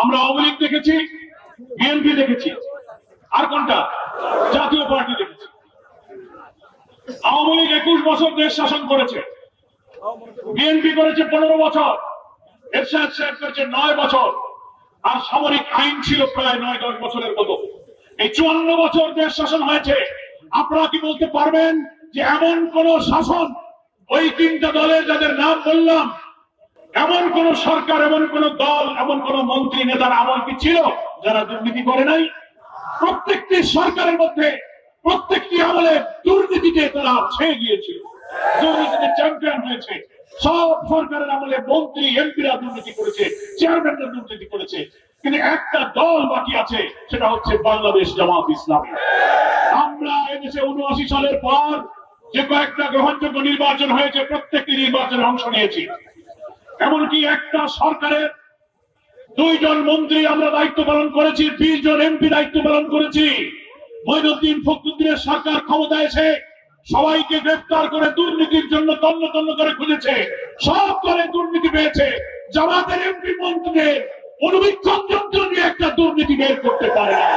আমরা আওয়ামী লীগ দেখেছি, বিএনপি দেখেছি, আর কোনটা? জাতীয় পার্টি দেখেছি। আওয়ামী লীগ 21 বছর দেশ শাসন করেছে, বিএনপি করেছে 15 বছর, এরশাদ সাহেব করেছে 9 বছর, আর সামরিক আইন ছিল প্রায় 9-10 বছরের মতো। এই 54 বছর দেশ শাসন হয়েছে। আপনারা কি বলতে পারবেন যে এমন কোন শাসন ওই তিনটা দলের যাদের নাম বললাম, এমন কোন সরকার, এমন কোন দল, এমন কোন মন্ত্রী নেতার আমল কি ছিল যারা দুর্নীতি করে নাই? প্রত্যেকটি সরকারের মধ্যে প্রত্যেকটি আমলে দুর্নীতিতে তারা ছেয়ে গিয়েছিল, দুর্নীতিতে চ্যাম্পিয়ন হয়েছে। সব সরকারের আমলে মন্ত্রী এমপিরা দুর্নীতি করেছে, চেয়ারম্যানরা দুর্নীতি করেছে, কিন্তু একটা দল বাকি আছে, সেটা হচ্ছে বাংলাদেশ জামাত ইসলামী। আমরা এদেশে 79 সালের পর যে কয়েকটা গ্রহণযোগ্য নির্বাচন হয়েছে, প্রত্যেকটি নির্বাচনে অংশ নিয়েছি। এমনকি একটা সরকারের 2 জন মন্ত্রী আমরা দায়িত্ব পালন করেছি, 20 জন এমপি দায়িত্ব পালন করেছি। মঈনুদ্দিন ফখরুদ্দিনের সরকার ক্ষমতায় এসে সবাইকে গ্রেফতার করে দুর্নীতির জন্য তন্ন তন্ন করে খুঁজেছে, সব করে দুর্নীতি পেয়েছে। জামাতের এমপি মন্ত্রীদের অনুবীক্ষণ যন্ত্র নিয়ে একটা দুর্নীতি বের করতে পারে না।